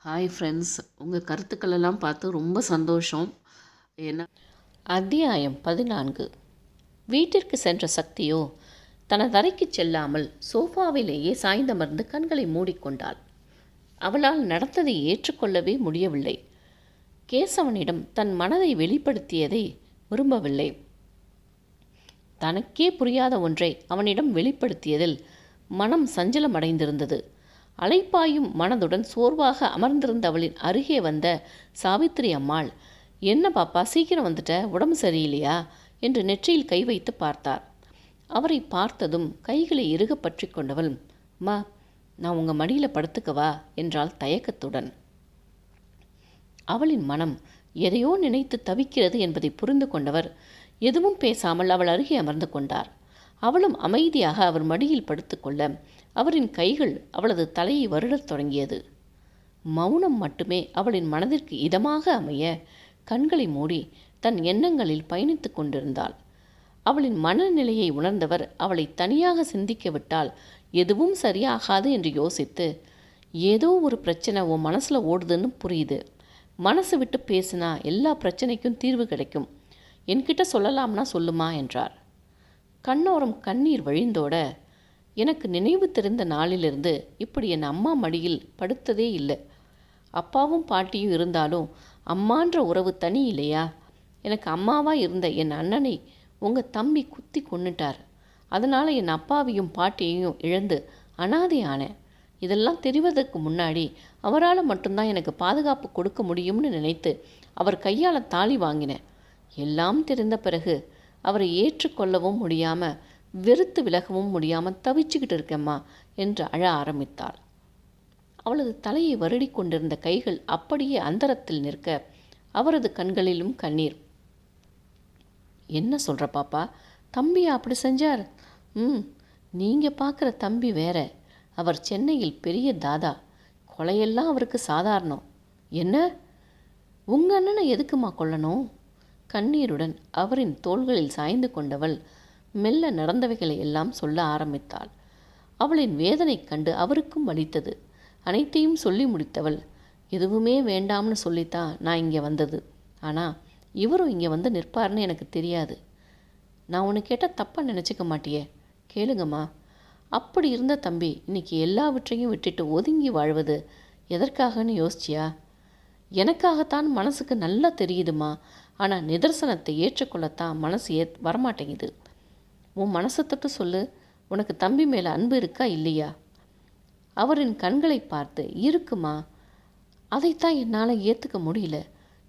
Hi friends, உங்கள் கருத்துக்களெல்லாம் பார்த்து ரொம்ப சந்தோஷம். ஏன்னா அத்தியாயம் 14. வீட்டிற்கு சென்ற சக்தியோ தனது அறைக்குச் செல்லாமல் சோஃபாவிலேயே சாய்ந்தமர்ந்து கண்களை மூடிக்கொண்டாள். அவளால் நடந்ததை ஏற்றுக்கொள்ளவே முடியவில்லை. கேசவனிடம் தன் மனதை வெளிப்படுத்தியதை விரும்பவில்லை. தனக்கே புரியாத ஒன்றை அவனிடம் வெளிப்படுத்தியதில் மனம் சஞ்சலமடைந்திருந்தது. அலைப்பாயும் மனதுடன் சோர்வாக அமர்ந்திருந்த அவளின் அருகே வந்த சாவித்திரி அம்மாள், "என்ன பாப்பா, சீக்கிரம் வந்துட்ட, உடம்பு சரியில்லையா?" என்று நெற்றியில் கை வைத்து பார்த்தார். அவரை பார்த்ததும் கைகளை இறுக பற்றி கொண்டவள், "அம்மா, நான் உங்கள் மடியில் படுத்துக்கவா?" என்றாள் தயக்கத்துடன். அவளின் மனம் எதையோ நினைத்து தவிக்கிறது என்பதை புரிந்து கொண்டவர் எதுவும் பேசாமல் அவள் அருகே அமர்ந்து கொண்டார். அவளும் அமைதியாக அவர் மடியில் படுத்துக்கொள்ள அவரின் கைகள் அவளது தலையை வருடத் தொடங்கியது. மௌனம் மட்டுமே அவளின் மனதிற்கு இதமாக அமைய கண்களை மூடி தன் எண்ணங்களில் பயணித்து கொண்டிருந்தாள். அவளின் மனநிலையை உணர்ந்தவர் அவளை தனியாக சிந்திக்க விட்டால் எதுவும் சரியாகாது என்று யோசித்து, "ஏதோ ஒரு பிரச்சனை உன் மனசில் ஓடுதுன்னு புரியுது. மனசு விட்டு பேசினா எல்லா பிரச்சனைக்கும் தீர்வு கிடைக்கும். என்கிட்ட சொல்லலாம்னா சொல்லுமா" என்றார். கண்ணோரம் கண்ணீர் வழிந்தோட, "எனக்கு நினைவு தெரிந்த நாளிலிருந்து இப்படி என் அம்மா மடியில் படுத்ததே இல்லை. அப்பாவும் பாட்டியும் இருந்தாலும் அம்மான்ற உறவு தனி இல்லையா? எனக்கு அம்மாவாக இருந்த என் அண்ணனை உங்கள் தம்பி குத்தி கொன்னுட்டார். அதனால் என் அப்பாவையும் பாட்டியையும் இழந்து அனாதை ஆனேன். இதெல்லாம் தெரிவதற்கு முன்னாடி அவரால் மட்டும்தான் எனக்கு பாதுகாப்பு கொடுக்க முடியும்னு நினைத்து அவர் கையால் தாலி வாங்கினேன். எல்லாம் தெரிந்த பிறகு அவரை ஏற்றுக்கொள்ளவும் முடியாமல், வெறுத்து விலகவும் முடியாமல் தவிச்சுக்கிட்டு இருக்கேம்மா" என்று அழ ஆரம்பித்தாள். அவளது தலையை வருடி கொண்டிருந்த கைகள் அப்படியே அந்தரத்தில் நிற்க அவரது கண்களிலும் கண்ணீர். "என்ன சொல்கிற பாப்பா? தம்பியா அப்படி செஞ்சார்?" நீங்கள் பார்க்குற தம்பி வேற. அவர் சென்னையில் பெரிய தாதா. கொலையெல்லாம் அவருக்கு சாதாரணம்." "என்ன? உங்கள் அண்ணனை எதுக்குமா கொல்லணும்?" கண்ணீருடன் அவரின் தோள்களில் சாய்ந்து கொண்டவள் மெல்ல நடந்தவைகளை எல்லாம் சொல்ல ஆரம்பித்தாள். அவளின் வேதனை கண்டு அவருக்கும் வலித்தது. அனைத்தையும் சொல்லி முடித்தவள், "எதுவுமே வேண்டாம்னு சொல்லித்தான் நான் இங்கே வந்தது. ஆனால் இவரும் இங்கே வந்து நிற்பார்னு எனக்கு தெரியாது. நான் உன்னை கேட்டால் தப்பாக நினச்சிக்க மாட்டியே? கேளுங்கம்மா. அப்படி இருந்த தம்பி இன்னைக்கு எல்லாவற்றையும் விட்டுட்டு ஒதுங்கி வாழ்வது எதற்காகன்னு யோசிச்சியா? எனக்காகத்தான் மனசுக்கு நல்லா தெரியுதுமா. ஆனால் நிதர்சனத்தை ஏற்றுக்கொள்ளத்தான் மனசு வரமாட்டேங்குது. உன் மனசை தொட்டு சொல்லு, உனக்கு தம்பி மேலே அன்பு இருக்கா இல்லையா?" அவரின் கண்களை பார்த்து, "இருக்குமா. அதைத்தான் என்னால் ஏற்றுக்க முடியல.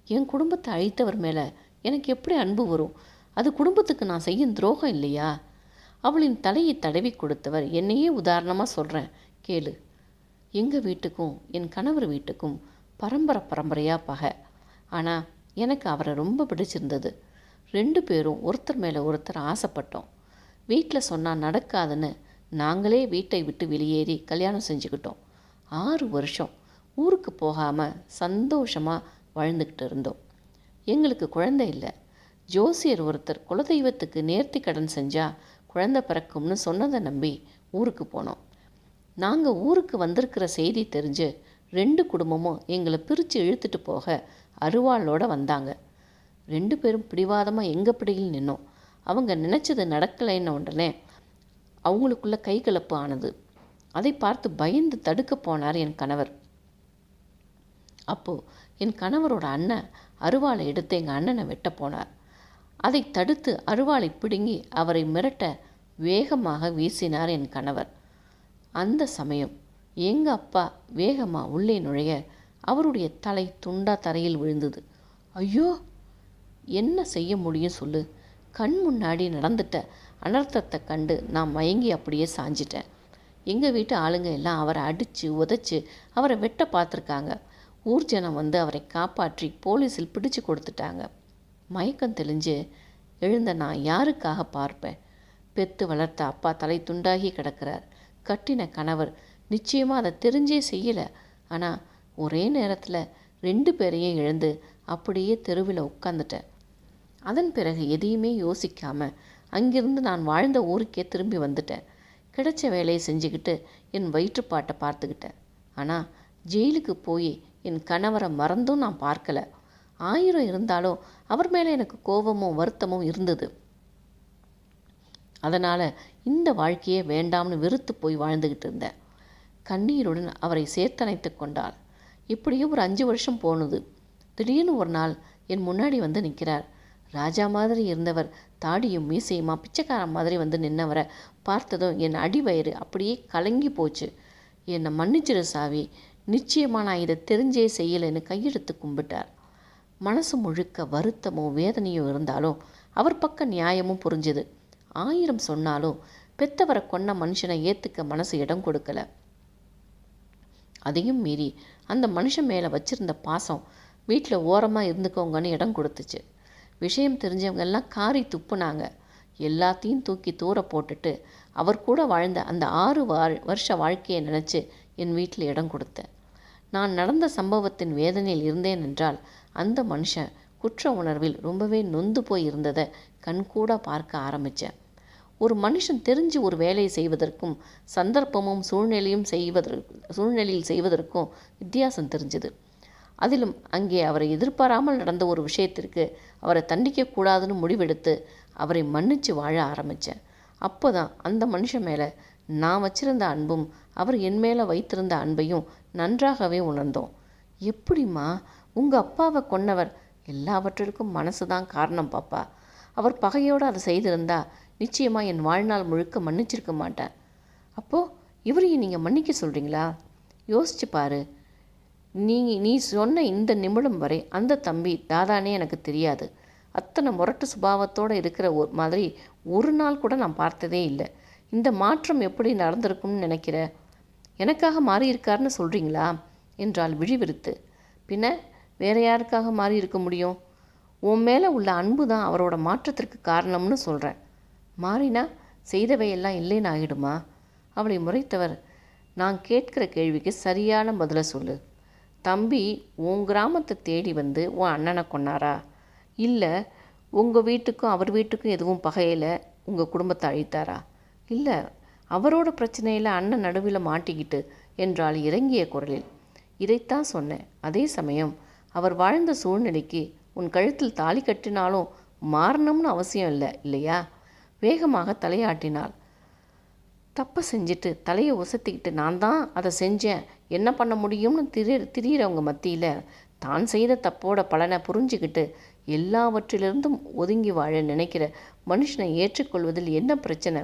என் குடும்பத்தை அழித்தவர் மேலே எனக்கு எப்படி அன்பு வரும்? அது குடும்பத்துக்கு நான் செய்யும் துரோகம் இல்லையா?" அவளின் தலையை தடவி கொடுத்தவர், "என்னையே உதாரணமாக சொல்கிறேன் கேளு. எங்கள் வீட்டுக்கும் என் கணவர் வீட்டுக்கும் பரம்பரையாக பகை. ஆனால் எனக்கு அவரை ரொம்ப பிடிச்சிருந்தது. 2 பேரும் ஒருத்தர் மேலே ஒருத்தர் ஆசைப்பட்டோம். வீட்டில் சொன்னால் நடக்காதுன்னு நாங்களே வீட்டை விட்டு வெளியேறி கல்யாணம் செஞ்சுக்கிட்டோம். 6 வருஷம் ஊருக்கு போகாமல் சந்தோஷமாக வாழ்ந்துக்கிட்டு இருந்தோம். எங்களுக்கு குழந்தை இல்லை. ஜோசியர் ஒருத்தர் குலதெய்வத்துக்கு நேர்த்தி கடன் செஞ்சால் குழந்தை பிறக்கும்னு சொன்னதை நம்பி ஊருக்கு போனோம். நாங்கள் ஊருக்கு வந்திருக்கிற செய்தி தெரிஞ்சு 2 குடும்பமும் எங்களை பிரித்து இழுத்துட்டு போக அருவாளோடு வந்தாங்க. 2 பேரும் பிடிவாதமாக எங்கள் பிடியில் நின்னோம். அவங்க நினச்சது நடக்கலைன்னு உடனே அவங்களுக்குள்ள கைகலப்பு ஆனது. அதை பார்த்து பயந்து தடுக்க போனார் என் கணவர். அப்போது என் கணவரோட அண்ணன் அருவாளை எடுத்து எங்கள் அண்ணனை வெட்ட போனார். அதை தடுத்து அருவாளை பிடுங்கி அவரை மிரட்ட வேகமாக வீசினார் என் கணவர். அந்த சமயம் எங்கள் அப்பா வேகமாக உள்ளே நுழைய அவருடைய தலை துண்டா தரையில் விழுந்தது. "ஐயோ, என்ன செய்ய முடியும் சொல்லு? கண் முன்னாடி நடந்துட்ட அனர்த்தத்தை கண்டு நான் மயங்கி அப்படியே சாஞ்சிட்டேன். எங்கள் வீட்டு ஆளுங்க எல்லாம் அவரை அடித்து உதைச்சி அவரை வெட்ட பார்த்துருக்காங்க. ஊர்ஜனம் வந்து அவரை காப்பாற்றி போலீஸில் பிடிச்சு கொடுத்துட்டாங்க. மயக்கம் தெளிஞ்சு எழுந்த நான் யாருக்காக பார்ப்பேன்? பெத்து வளர்த்த அப்பா தலை துண்டாகி கிடக்கிறார். கட்டின கணவர் நிச்சயமாக அதை தெரிஞ்சே செய்யலை. ஆனால் ஒரே நேரத்தில் 2 பேரையும் இழந்து அப்படியே தெருவில் உட்காந்துட்டேன். அதன் பிறகு எதையுமே யோசிக்காமல் அங்கிருந்து நான் வாழ்ந்த ஊருக்கே திரும்பி வந்துட்டேன். கிடைச்ச வேலையை செஞ்சுக்கிட்டு என் வயிற்றுப்பாட்டை பார்த்துக்கிட்டேன். ஆனால் ஜெயிலுக்கு போய் என் கணவரை மறந்தும் நான் பார்க்கல. 1000 இருந்தாலும் அவர் மேலே எனக்கு கோபமும் வருத்தமும் இருந்தது. அதனால் இந்த வாழ்க்கையே வேண்டாம்னு வெறுத்து போய் வாழ்ந்துக்கிட்டு இருந்தேன். கண்ணீருடன் அவரை சேர்த்தணைத்து கொண்டாள். இப்படியே ஒரு 5 வருஷம் போனது. திடீர்னு ஒரு நாள் என் முன்னாடி வந்து நிற்கிறார். ராஜா மாதிரி இருந்தவர் தாடியும் மீசையுமா பிச்சைக்காரன் மாதிரி வந்து நின்னவரை பார்த்ததும் என் அடிவயிறு அப்படியே கலங்கி போச்சு. என்னை மன்னிச்சிரு சாவி, நிச்சயமாக நான் இதை தெரிஞ்சே செய்யலைன்னு கையெடுத்து கும்பிட்டார். மனசு முழுக்க வருத்தமும் வேதனையும் இருந்தாலும் அவர் பக்கம் நியாயமும் புரிஞ்சுது. 1000 சொன்னாலும் பெத்தவரை கொன்ன மனுஷனை ஏற்றுக்க மனசு இடம் கொடுக்கல. அதையும் மீறி அந்த மனுஷன் மேலே வச்சிருந்த பாசம் வீட்டில் ஓரமாக இருந்துக்கோங்கன்னு இடம் கொடுத்துச்சு. விஷயம் தெரிஞ்சவங்க எல்லாம் காரி துப்புனாங்க. எல்லாத்தையும் தூக்கி தூர போட்டுட்டு அவர் கூட வாழ்ந்த அந்த 6 வருஷ வாழ்க்கையை நினச்சி என் வீட்டில் இடம் கொடுத்தேன். நான் நடந்த சம்பவத்தின் வேதனையில் இருந்தேன் என்றால் அந்த மனுஷன் குற்ற உணர்வில் ரொம்பவே நொந்து போய் இருந்ததை கண்கூட பார்க்க ஆரம்பித்தேன். ஒரு மனுஷன் தெரிஞ்சு ஒரு வேலையை செய்வதற்கும் சந்தர்ப்பமும் சூழ்நிலையில் செய்வதற்கும் வித்தியாசம் தெரிஞ்சுது. அதிலும் அங்கே அவரை எதிர்பாராமல் நடந்த ஒரு விஷயத்திற்கு அவரை தண்டிக்கக்கூடாதுன்னு முடிவெடுத்து அவரை மன்னித்து வாழ ஆரம்பித்தேன். அப்போ தான் அந்த மனுஷன் மேலே நான் வச்சிருந்த அன்பும் அவர் என் மேலே வைத்திருந்த அன்பையும் நன்றாகவே உணர்ந்தோம். எப்படிம்மா, உங்கள் அப்பாவை கொன்னவர் எல்லாவற்றிற்கும் மனசு தான் காரணம் பாப்பா. அவர் பகையோடு அதை செய்திருந்தா நிச்சயமாக என் வாழ்நாள் முழுக்க மன்னிச்சிருக்க மாட்டேன். அப்போது இவரையும் நீங்கள் மன்னிக்க சொல்கிறீங்களா? யோசிச்சு பாரு. நீ சொன்ன இந்த நிமிடம் வரை அந்த தம்பி தாதானே எனக்கு தெரியாது. அத்தனை முரட்டு சுபாவத்தோடு இருக்கிற மாதிரி ஒரு நாள் கூட நான் பார்த்ததே இல்லை. இந்த மாற்றம் எப்படி நடந்திருக்கும்னு நினைக்கிற? எனக்காக மாறியிருக்காருன்னு சொல்கிறீங்களா என்றால் விழிவிரித்து. பின்ன வேற யாருக்காக மாறி இருக்க முடியும்? உன் மேலே உள்ள அன்பு தான் அவரோட மாற்றத்திற்கு காரணம்னு சொல்கிறேன். மாறினா செய்தவையெல்லாம் இல்லைன்னு ஆகிடுமா? அவளை முறைத்தவர், நான் கேட்கிற கேள்விக்கு சரியான பதிலை சொல்லு. தம்பி உன் கிராமத்தை தேடி வந்து உன் அண்ணனை கொன்னாரா? இல்லை உங்கள் வீட்டுக்கும் அவர் வீட்டுக்கும் எதுவும் பகையில் உங்கள் குடும்பத்தை அழித்தாரா? இல்லை அவரோட பிரச்சனையில் அண்ணன் நடுவில் மாட்டிக்கிட்டு என்றால் இறங்கிய குரலில். இதைத்தான் சொன்னேன். அதே சமயம் அவர் வாழ்ந்த சூழ்நிலைக்கு உன் கழுத்தில் தாலி கட்டினாலும் மாறணும்னு அவசியம் இல்லை இல்லையா? வேகமாக தலையாட்டினாள். தப்பை செஞ்சுட்டு தலையை உசத்திக்கிட்டு நான் தான் அதை செஞ்சேன், என்ன பண்ண முடியும்னு திரியிறவங்க மத்தியில் தான் செய்த தப்போட பலனை புரிஞ்சுக்கிட்டு எல்லாவற்றிலிருந்தும் ஒதுங்கி வாழ நினைக்கிற மனுஷனை ஏற்றுக்கொள்வதில் என்ன பிரச்சனை?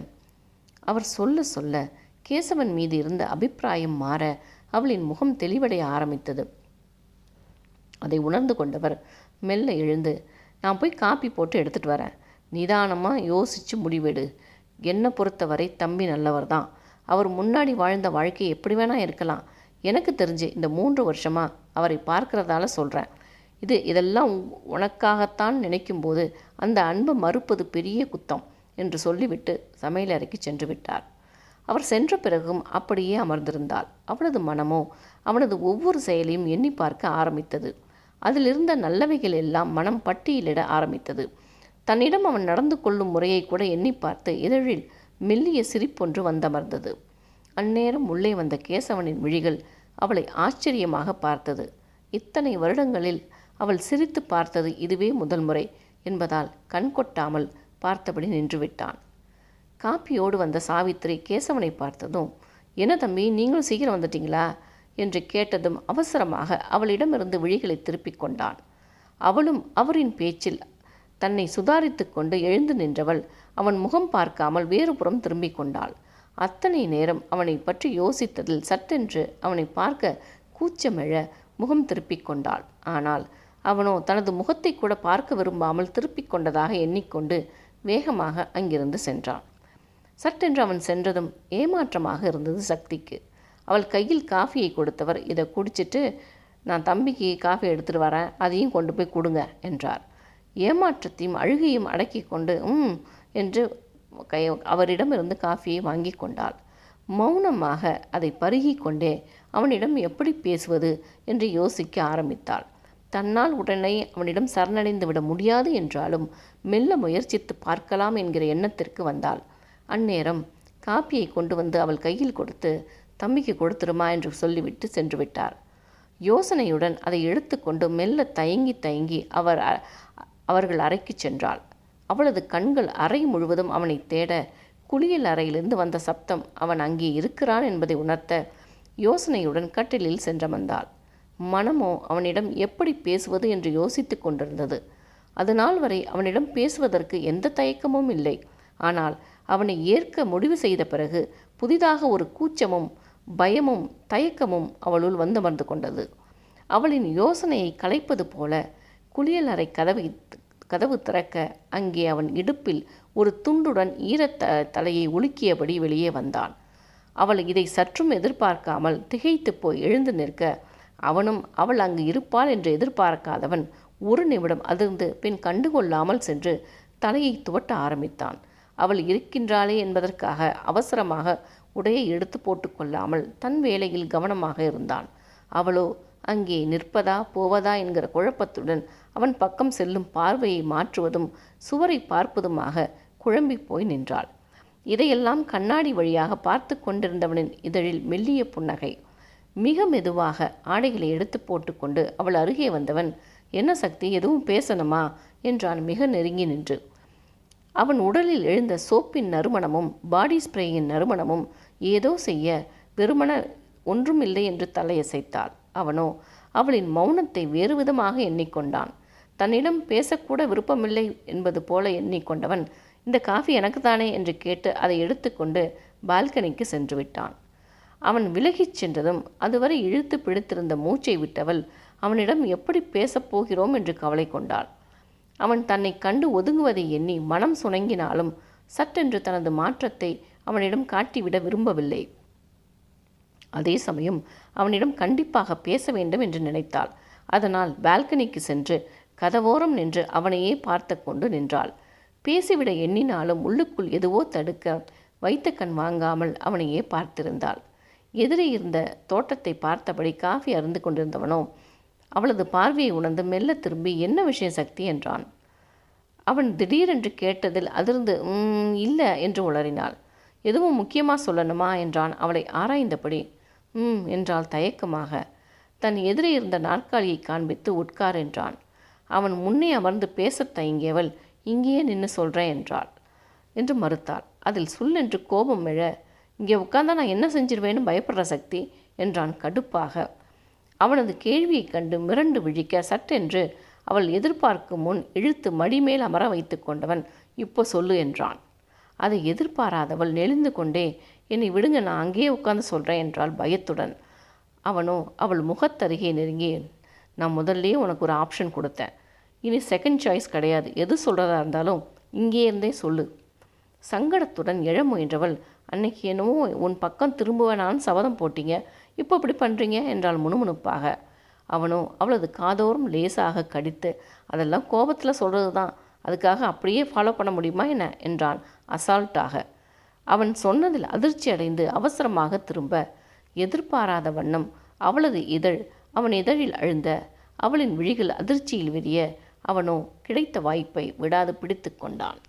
அவர் சொல்ல சொல்ல கேசவன் மீது இருந்த அபிப்பிராயம் மாற அவளின் முகம் தெளிவடைய ஆரம்பித்தது. அதை உணர்ந்து கொண்டவர் மெல்ல எழுந்து, நான் போய் காப்பி போட்டு எடுத்துகிட்டு வரேன், நிதானமாக யோசித்து முடிவெடு. என்னை பொறுத்தவரை தம்பி நல்லவர் தான். அவர் முன்னாடி வாழ்ந்த வாழ்க்கை எப்படி வேணால் இருக்கலாம். எனக்கு தெரிஞ்சு இந்த 3 வருஷமாக அவரை பார்க்கிறதால சொல்கிறேன். இதெல்லாம் உனக்காகத்தான் நினைக்கும்போது அந்த அன்பை மறுப்பது பெரிய குத்தம் என்று சொல்லிவிட்டு சமையல் அறைக்கு சென்று விட்டார். அவர் சென்ற பிறகும் அப்படியே அமர்ந்திருந்தாள். அவனது மனமோ அவனது ஒவ்வொரு செயலையும் எண்ணி பார்க்க ஆரம்பித்தது. அதிலிருந்த நல்லவைகள் எல்லாம் மனம் பட்டியலிட ஆரம்பித்தது. தன்னிடம் அவன் நடந்து கொள்ளும் முறையை கூட எண்ணி பார்த்து இதழில் மெல்லிய சிரிப்பொன்று வந்தமர்ந்தது. அந்நேரம் உள்ளே வந்த கேசவனின் விழிகள் அவளை ஆச்சரியமாக பார்த்தது. இத்தனை வருடங்களில் அவள் சிரித்து பார்த்தது இதுவே முதல் முறை என்பதால் கண் கொட்டாமல் பார்த்தபடி நின்றுவிட்டான். காப்பியோடு வந்த சாவித்திரி கேசவனை பார்த்ததும், என்ன தம்பி நீங்களும் சீக்கிரம் வந்துட்டீங்களா என்று கேட்டதும் அவசரமாக அவளிடமிருந்து விழிகளை திருப்பிக் கொண்டான். அவளும் அவரின் பேச்சில் தன்னை சுதாரித்து கொண்டு எழுந்து நின்றவள் அவன் முகம் பார்க்காமல் வேறுபுறம் திரும்பிக் கொண்டாள். அத்தனை நேரம் அவனை பற்றி யோசித்ததில் சட்டென்று அவனை பார்க்க கூச்சமெழ முகம் திருப்பிக் கொண்டாள். ஆனால் அவனோ தனது முகத்தை கூட பார்க்க விரும்பாமல் திருப்பிக் கொண்டதாக எண்ணிக்கொண்டு வேகமாக அங்கிருந்து சென்றான். சட்டென்று அவன் சென்றதும் ஏமாற்றமாக இருந்தது சக்திக்கு. அவள் கையில் காஃபியை கொடுத்தவர், இதை குடிச்சிட்டு நான் தம்பிக்கு காஃபி எடுத்துகிட்டு வரேன், அதையும் கொண்டு போய் கொடுங்க என்றார். ஏமாற்றத்தையும் அழுகையும் அடக்கி கொண்டு என்று அவரிடமிருந்து காஃபியை வாங்கி கொண்டாள். மௌனமாக அதை பருகி கொண்டே அவனிடம் எப்படி பேசுவது என்று யோசிக்க ஆரம்பித்தாள். தன்னால் உடனே அவனிடம் சரணடைந்து விட முடியாது என்றாலும் மெல்ல முயற்சித்து பார்க்கலாம் என்கிற எண்ணத்திற்கு வந்தாள். அந்நேரம் காப்பியை கொண்டு வந்து அவள் கையில் கொடுத்து, தம்பிக்கு கொடுத்துருமா என்று சொல்லிவிட்டு சென்று விட்டார். யோசனையுடன் அதை எடுத்துக்கொண்டு மெல்ல தயங்கி தயங்கி அவர்கள் அறைக்கு சென்றாள். அவளது கண்கள் அறை முழுவதும் அவனை தேட, குளியல் அறையிலிருந்து வந்த சப்தம் அவன் அங்கே இருக்கிறான் என்பதை உணர்த்த யோசனையுடன் கட்டிலில் சென்றமர்ந்தாள். மனமோ அவனிடம் எப்படி பேசுவது என்று யோசித்து கொண்டிருந்தது. அதுநாள் வரை அவனிடம் பேசுவதற்கு எந்த தயக்கமும் இல்லை. ஆனால் அவனை ஏற்க முடிவு செய்த பிறகு புதிதாக ஒரு கூச்சமும் பயமும் தயக்கமும் அவளுள் வந்தமர்ந்து கொண்டது. அவளின் யோசனையை கலைப்பது போல குளியல் அறை கதவு திறக்க அங்கே அவன் இடுப்பில் ஒரு துண்டுடன் தலையை உலுக்கியபடி வெளியே வந்தான். அவள் இதை சற்றும் எதிர்பார்க்காமல் திகைத்து போய் எழுந்து நிற்க, அவனும் அவள் அங்கு இருப்பாள் என்று எதிர்பார்க்காதவன் ஒரு நிமிடம் அதிர்ந்து பின் கண்டுகொள்ளாமல் சென்று தலையை துவட்ட ஆரம்பித்தான். அவள் இருக்கின்றாளே என்பதற்காக அவசரமாக உடையை எடுத்து போட்டுக்கொள்ளாமல் தன் வேலையில் கவனமாக இருந்தான். அவளோ அங்கே நிற்பதா போவதா என்கிற குழப்பத்துடன் அவன் பக்கம் செல்லும் பார்வையை மாற்றுவதும் சுவரை பார்ப்பதுமாக குழம்பி போய் நின்றாள். இதையெல்லாம் கண்ணாடி வழியாக பார்த்து கொண்டிருந்தவனின் இதழில் மெல்லிய புன்னகை. மிக மெதுவாக ஆடைகளை எடுத்து போட்டுக்கொண்டு அவள் அருகே வந்தவன், என்ன சக்தி, எதுவும் பேசணுமா என்றான் மிக நெருங்கி நின்று. அவன் உடலில் எழுந்த சோப்பின் நறுமணமும் பாடி ஸ்ப்ரேயின் நறுமணமும் ஏதோ செய்ய வெறுமன ஒன்றுமில்லை என்று தலையசைத்தாள். அவனோ அவளின் மௌனத்தை வேறு விதமாக எண்ணிக்கொண்டான். தன்னிடம் பேசக்கூட விருப்பமில்லை என்பது போல எண்ணிக்கொண்டவன், இந்த காஃபி எனக்கு தானே என்று கேட்டு அதை எடுத்துக்கொண்டு பால்கனிக்கு சென்று விட்டான். அவன் விலகிச் சென்றதும் அதுவரை இழுத்து பிடித்திருந்த மூச்சை விட்டவள் அவனிடம் எப்படி பேசப் போகிறோம் என்று கவலை கொண்டாள். அவன் தன்னை கண்டு ஒதுங்குவதை எண்ணி மனம் சுணங்கினாலும் சட்டென்று தனது மாற்றத்தை அவனிடம் காட்டிவிட விரும்பவில்லை. அதே சமயம் அவனிடம் கண்டிப்பாக பேச வேண்டும் என்று நினைத்தாள். அதனால் பால்கனிக்கு சென்று கதவோரம் நின்று அவனையே பார்த்து கொண்டு நின்றாள். பேசிவிட எண்ணினாலும் உள்ளுக்குள் எதுவோ தடுக்க வைத்த கண் வாங்காமல் அவனையே பார்த்திருந்தாள். எதிரே இருந்த தோட்டத்தை பார்த்தபடி காஃபி அருந்து கொண்டிருந்தவனோ அவளது பார்வையை உணர்ந்து மெல்ல திரும்பி, என்ன விஷயம் சக்தி என்றான். அவன் திடீரென்று கேட்டதில் அதிர்ந்து இல்லை என்று உளறினாள். எதுவும் முக்கியமாக சொல்லணுமா என்றான் அவளை ஆராய்ந்தபடி. என்றாள் தயக்கமாக. தன் எதிரே இருந்த நாற்காலியை காண்பித்து உட்கார் என்றான். அவன் முன்னே அமர்ந்து பேசத் தயங்கியவள், இங்கேயே நின்று சொல்கிறேன் என்றாள் என்று மறுத்தாள். அதில் சுல்லென்று கோபம் எழ, இங்கே உட்கார்ந்தா நான் என்ன செஞ்சிருவேன்னு பயப்படுற சக்தி என்றான் கடுப்பாக. அவனது கேள்வியை கண்டு மிரண்டு விழிக்க சட்டென்று அவள் எதிர்பார்க்கும் முன் இழுத்து மடிமேல் அமர வைத்து கொண்டவன், இப்போ சொல்லு என்றான். அதை எதிர்பாராதவள் நெளிந்து கொண்டே, என்னை விடுங்க, நான் அங்கேயே உட்கார்ந்து சொல்கிறேன் என்றாள் பயத்துடன். அவனோ அவள் முகத்தருகே நெருங்கி, நான் முதல்லையே உனக்கு ஒரு ஆப்ஷன் கொடுத்தேன், இனி செகண்ட் சாய்ஸ் கிடையாது, எது சொல்கிறதா இருந்தாலும் இங்கே இருந்தே சொல்லு. சங்கடத்துடன் எழ முயன்றவள், அன்னைக்கு என்னவோ உன் பக்கம் திரும்புவேனான்னு சபதம் போட்டீங்க, இப்போ இப்படி பண்ணுறீங்க என்றாள் முணுமுணுப்பாக. அவனோ அவளது காதோறும் லேசாக கடித்து, அதெல்லாம் கோபத்தில் சொல்கிறது தான், அதுக்காக அப்படியே ஃபாலோ பண்ண முடியுமா என்ன என்றான் அசால்ட்டாக. அவன் சொன்னதில் அதிர்ச்சி அடைந்து அவசரமாக திரும்ப, எதிர்பாராத வண்ணம் அவளது இதழ் அவன் இதழில் அழுந்த, அவளின் விழிகள் அதிர்ச்சியில் விரிய, அவனோ கிடைத்த வாய்ப்பை விடாது பிடித்து கொண்டான்.